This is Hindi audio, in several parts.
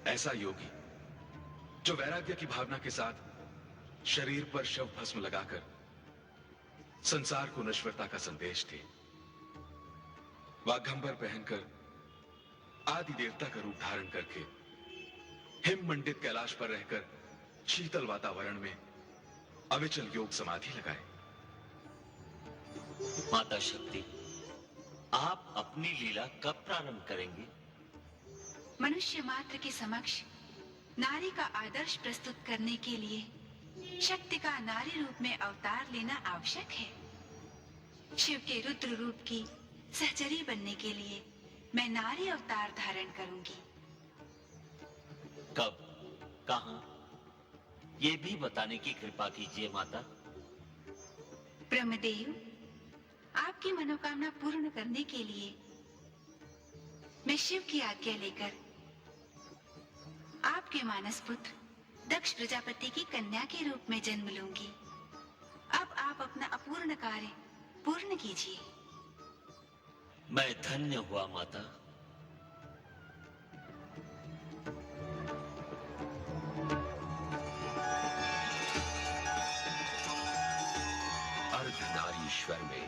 ऐसा योगी जो वैराग्य की भावना के साथ शरीर पर शव भस्म लगाकर संसार को नश्वरता का संदेश दे, वाघंबर पहनकर आदि देवता का रूप धारण करके हिम मंडित कैलाश पर रहकर शीतल वातावरण में अविचल योग समाधि लगाए। माता शक्ति, आप अपनी लीला कब प्रारंभ करेंगे? मनुष्य मात्र के समक्ष नारी का आदर्श प्रस्तुत करने के लिए शक्ति का नारी रूप में अवतार लेना आवश्यक है। शिव के रुद्र रूप की सहचरी बनने के लिए मैं नारी अवतार धारण करूंगी। कब, कहां, ये भी बताने की कृपा कीजिए माता। ब्रह्मदेव, आपकी मनोकामना पूर्ण करने के लिए मैं शिव की आज्ञा लेकर आपके मानस पुत्र दक्ष प्रजापति की कन्या के रूप में जन्म लूंगी। अब आप अपना अपूर्ण कार्य पूर्ण कीजिए। मैं धन्य हुआ माता। अर्धनारीश्वर में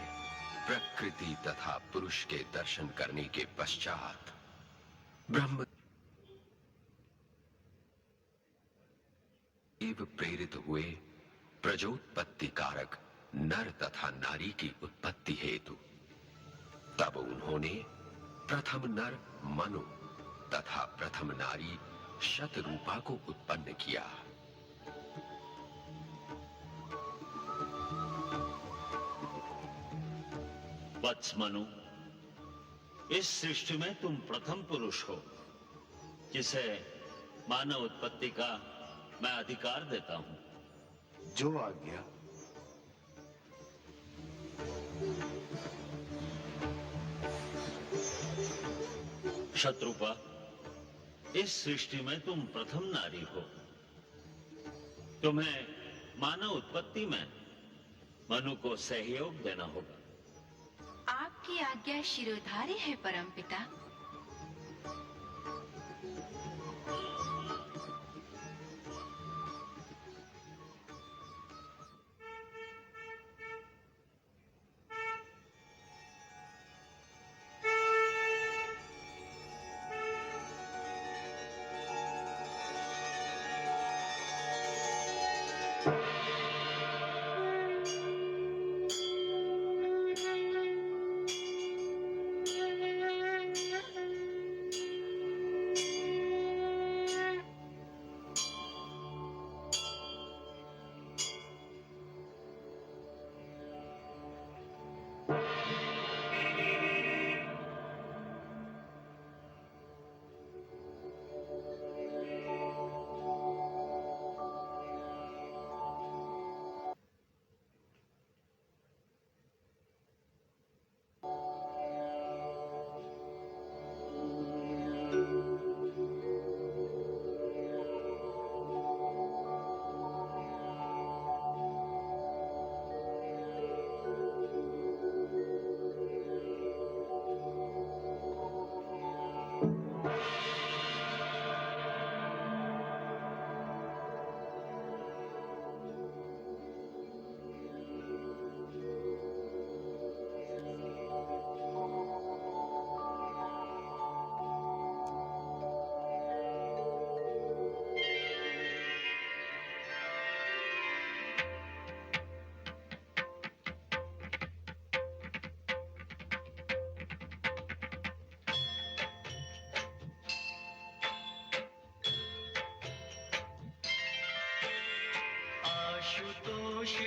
प्रकृति तथा पुरुष के दर्शन करने के पश्चात ब्रह्म देव प्रेरित हुए प्रजोत्पत्ति कारक नर तथा नारी की उत्पत्ति हेतु। तब उन्होंने प्रथम नर मनु तथा प्रथम नारी शतरूपा को उत्पन्न किया। वत्स मनु, इस सृष्टि में तुम प्रथम पुरुष हो जिसे मानव उत्पत्ति का मैं अधिकार देता हूं। जो आज्ञा। शत्रुपा, इस सृष्टि में तुम प्रथम नारी हो। तुम्हें मानव उत्पत्ति में मनु को सहयोग देना होगा। आपकी आज्ञा शिरोधार्य है परमपिता।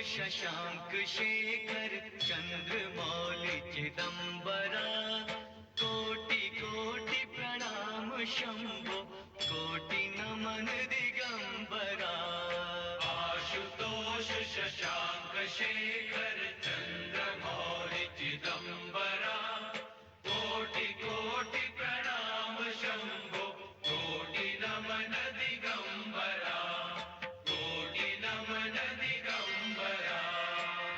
शशांक शेखर चंद्रमौलि चिदंबरा, कोटि कोटि प्रणाम शंभो, कोटि नमन दिगंबरा। आशुतोष शशांक शेखर चंद्रमौलि चिदंबरा, कोटि कोटि प्रणाम शंभो, कोटि नमन दिगंबरा, कोटि नमन दिगंबरा।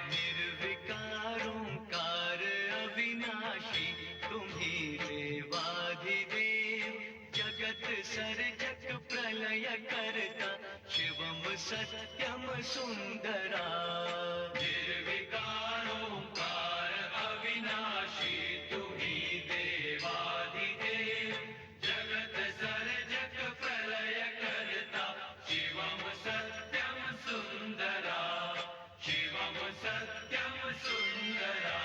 निर्विकारोंकार अविनाशी, तुम्ही देवाधिदेव, जगत सर्जक प्रलय करता शिवम सत्यम सुंदरा निर्विकारोंकार अविनाशी तू ही देवादिदेव जगत सर्जक प्रलय करता शिवम सत्यम सुंदरा शिवम सत्यम सुंदरा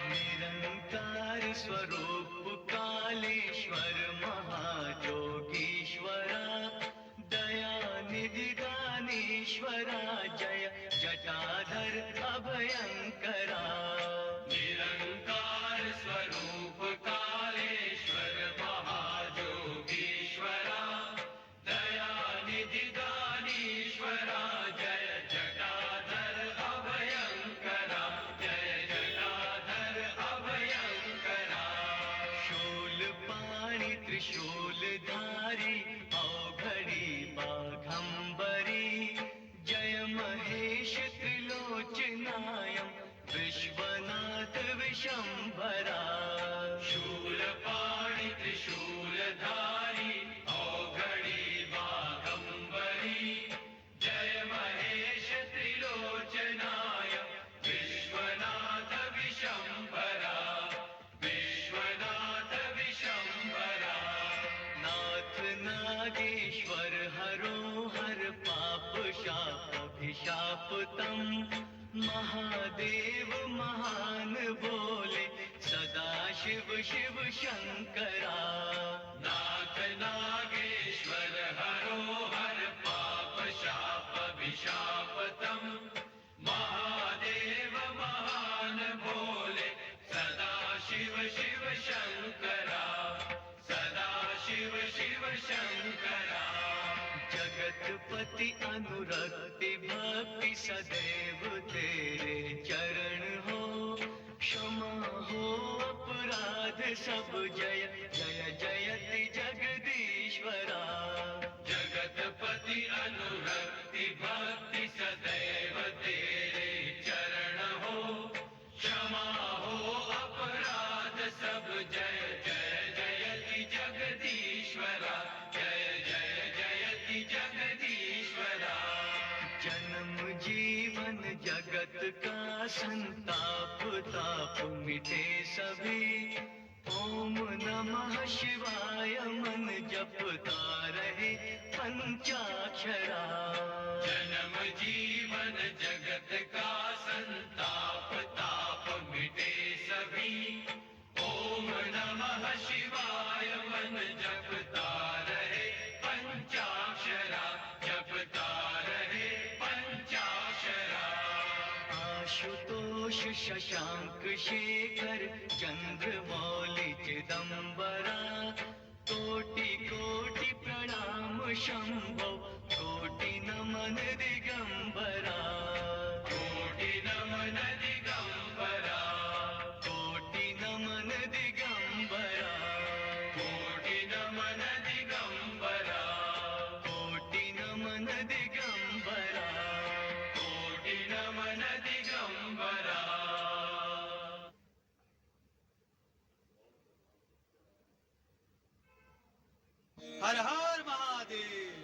निरंकार स्वरूप कालेश्वर महाजोगीश्वरा दयानिधि दानेश्वरा जय जटाधर अभयंकरा निरंकार स्वरूप कालेश्वर महाजोगीश्वरा दयानिधि दानेश्वरा जय जटाधर अभयंकरा जय जटाधर अभयंकरा शूल पाणि त्रिशूलधारी औघड़ी बाघंबरी जय महेश त्रिलोचनायम विश्वनाथ विशंभरा शूल पाणि त्रिशूलधारी औघड़ी बाघंबरी जय महेश त्रिलोचनाय विश्वनाथ विशंभरा विश्वनाथ विशंभरा नाथ नागेश्वर हरो हर पाप शाप अभिशाप तम महादेव महान बोले सदा शिव शिव शंकरा नाथ नागेश्वर हरो हर पाप शाप अभिशाप तम महादेव महान भोले सदा शिव शिव शंकरा सदा शिव शिव शंकरा जगतपति अनुरक्ति भक्ति सदैव तेरे चरण हो क्षमा हो अपराध सब जय जय जयति जगदीश्वरा जगतपति अनुरक्ति भक्ति सदैव तेरे चरण हो क्षमा हो अपराध सब जय जय जयति जगदीश्वरा जय जय जयति जगदीश्वरा जन्म जीवन जगत का संताप ताप मिटे सभी ओम नमः शिवाय मन जपता रहे पंचाक्षरा जन्म जीवन जगत का संताप ताप मिटे सभी ओम नमः शिवाय मन जपता रहे पंचाक्षरा जपता रहे पंचाक्षरा आशुतोष शशांक शेखर चंद्रमौलि चिदंबरा कोटि कोटि प्रणाम शंभो कोटि नमन दिगंबरा कोटि नमन दिगंबरा कोटि नमन दिगंबरा कोटि नमन दिगंबरा कोटि नमन दिगंबरा कोटि नमन दिगंबरा हर हर महादेव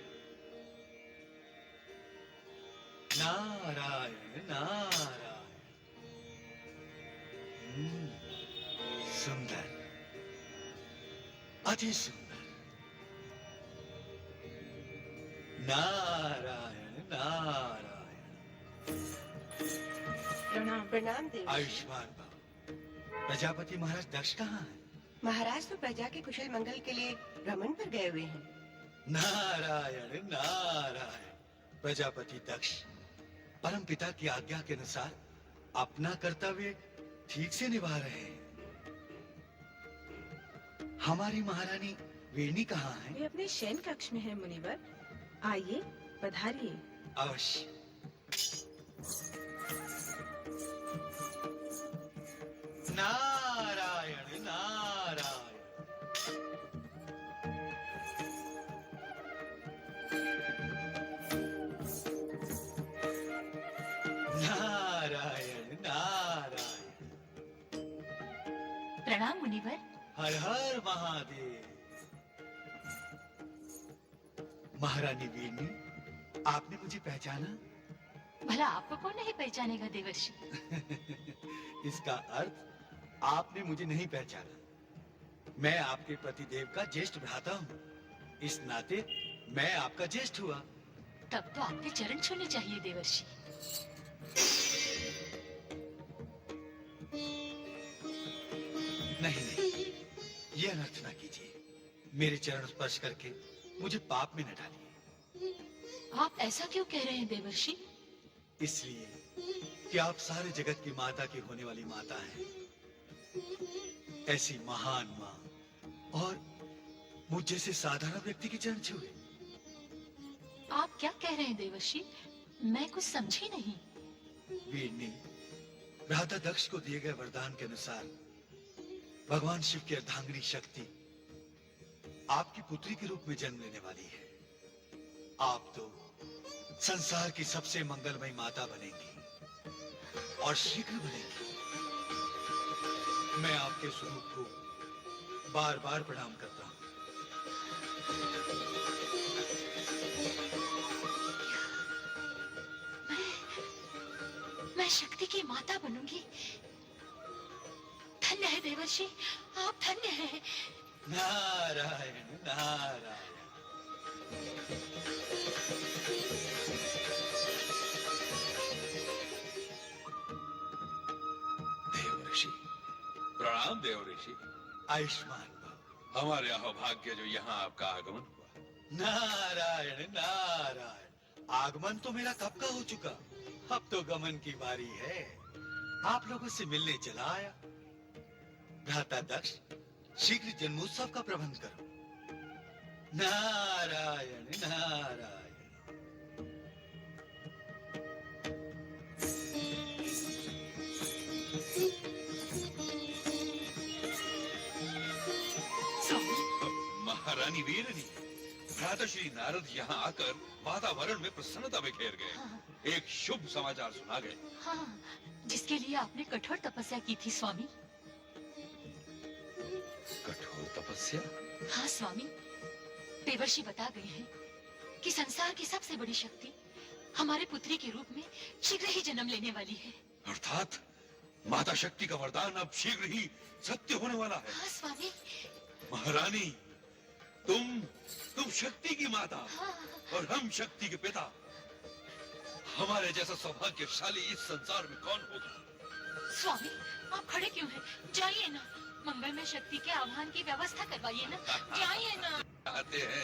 नारायण नारायण सुंदर अति सुंदर नारायण नारायण प्रणाम प्रणाम देव। आयुष्मान भव। प्रजापति महाराज दक्ष कहाँ है? महाराज तो प्रजा के कुशल मंगल के लिए भ्रमण पर गए हुए हैं। नारायण नारायण। प्रजापति दक्ष परम पिता की आज्ञा के अनुसार अपना कर्तव्य ठीक से निभा रहे हैं। हमारी महारानी वेणी कहाँ है? वे अपने शयन कक्ष में है मुनिवर। आइए पधारिए। अवश्य। नारायण नारायण। नारायण नारायण। प्रणाम मुनिवर। हर हर महादेव। महारानी वीरनी, आपने मुझे पहचाना? भला आपको कौन नहीं पहचानेगा देवर्षि? इसका अर्थ आपने मुझे नहीं पहचाना। मैं आपके पतिदेव का ज्येष्ठ भ्राता हूँ। इस नाते मैं आपका ज्येष्ठ हुआ। तब तो आपके चरण छूने चाहिए देवर्षि। नहीं नहीं, ये अनर्थ ना कीजिए। मेरे चरण स्पर्श करके मुझे पाप में न डालिए। आप ऐसा क्यों कह रहे हैं देवर्षि? इसलिए कि आप सारे जगत की माता की होने वाली माता हैं। ऐसी महान माँ और मुझ जैसे साधारण व्यक्ति के चरण छुए। आप क्या कह रहे हैं देवर्षि? मैं कुछ समझी नहीं। वीरनी, भ्राता दक्ष को दिए गए वरदान के अनुसार भगवान शिव की अर्धांगिनी शक्ति आपकी पुत्री के रूप में जन्म लेने वाली है। आप तो संसार की सबसे मंगलमयी माता बनेंगी और शीघ्र बनेंगी। मैं आपके स्वरूप को बार बार प्रणाम करता हूं। मैं शक्ति की माता बनूंगी। धन्य है देवर्षि, आप धन्य हैं। नारायण नारायण। देवर्षि, प्रणाम देवर्षि। आयुष्मान भव। हमारे अहोभाग्य जो यहाँ आपका आगमन हुआ। नारायण नारायण। आगमन तो मेरा कब का हो चुका, अब तो गमन की बारी है। आप लोगों से मिलने चला आया। भ्राता दक्ष, शीघ्र जन्मोत्सव का प्रबंध करो। नारायण नारायण। महारानी वीरनी, भ्राता श्री नारद यहाँ आकर वातावरण में प्रसन्नता बिखेर गए। हाँ। एक शुभ समाचार सुना गए। हाँ, जिसके लिए आपने कठोर तपस्या की थी स्वामी। कठोर तपस्या? हाँ स्वामी, देवर्षि बता गए हैं कि संसार की सबसे बड़ी शक्ति हमारे पुत्री के रूप में शीघ्र ही जन्म लेने वाली है। अर्थात माता शक्ति का वरदान अब शीघ्र ही सत्य होने वाला है। हाँ स्वामी। महारानी, तुम शक्ति की माता। हाँ। और हम शक्ति के पिता। हमारे जैसा सौभाग्यशाली इस संसार में कौन होगा? स्वामी, आप खड़े क्यों हैं? जाइए ना, मंगल में शक्ति के आह्वान की व्यवस्था करवाइए ना। जाइए ना। जाते हैं।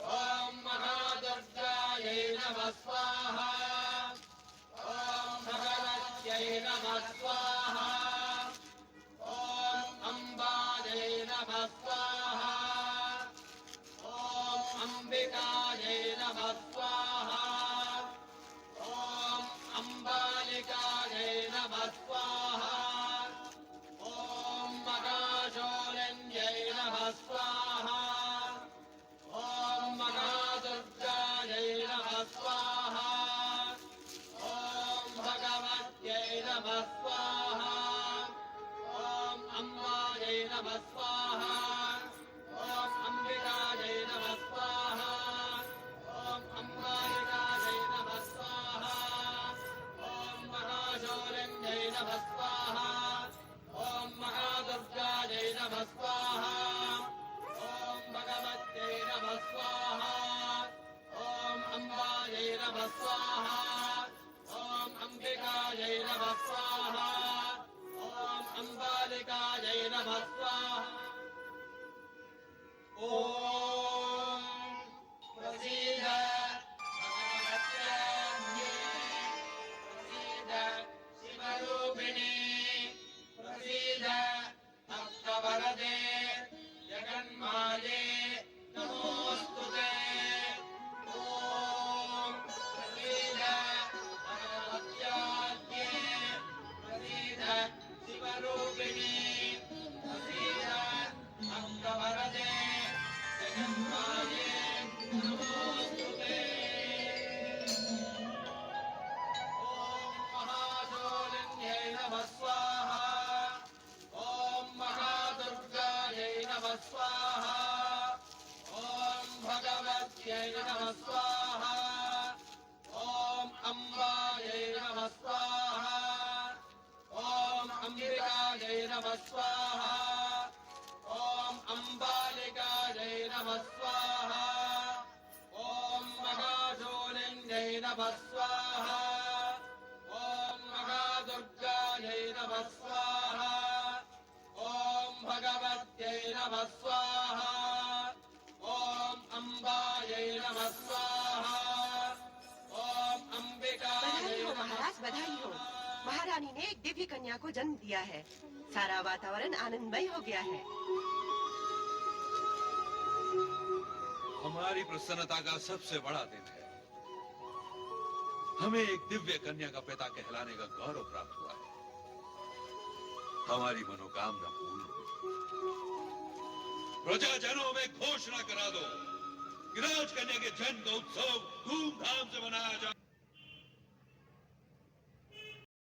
ओम महादुर्गायै नमः स्वाहा। ओम भगवत्यै नमः स्वाहा। ओम अम्बायै नमः स्वाहा। ओम अंबिकायै नमः स्वाहा। ओम अम्बालिकायै नमः स्वाहा। ओम महाशूलिन्यै नमः स्वाहा। ओम महादुर्गायै नमः स्वाहा। ओम भगवत्यै नमः स्वाहा। ओम अम्बायै नमः स्वाहा। ओम अंबिकायै नमः स्वाहा। ओम अम्बालिकायै नमः स्वाहा। ओम महाशूलिन्यै नमः स्वाहा। ओम महादुर्गायै नमः स्वाहा। ओम भगवत्यै नमः स्वाहा। ओम अम्बायै नमः स्वाहा। ओम अंबिकायै नमः स्वाहा। ओम अम्बालिकायै नमः स्वाहा। ओम प्रसीद भगवत्यान्ये। प्रसीद शिवरूपिणी। प्रसीद भक्तवरदे जगन्माये नमोस्तुते। ओम प्रसीद भगवत्यान्ये। प्रसीद शिवरूपिणी। प्रसीद भक्तवरदे स्वाहा ॐ अम्बायै नमः स्वाहा ॐ अम्बिकायै नमः स्वाहा ॐ अम्बालिकायै नमः स्वाहा ॐ महाशूलिन्यै नमः स्वाहा ॐ महादुर्गायै नमः स्वाहा ॐ भगवत्यै नमः स्वाहा ॐ अम्बायै नमः स्वाहा ॐ अम्बिकायै बधाई हो नमः महाराज, बधाई हो। महारानी ने एक दिव्य कन्या को जन्म दिया है। सारा वातावरण आनंदमय हो गया है। हमारी प्रसन्नता का सबसे बड़ा दिन है। हमें एक दिव्य कन्या का पिता कहलाने का गौरव प्राप्त हुआ है। हमारी मनोकामना पूर्ण हुई। प्रजाजनों में घोषणा करा दो कि राजकन्या के जन्म का उत्सव धूमधाम से मनाया जाए।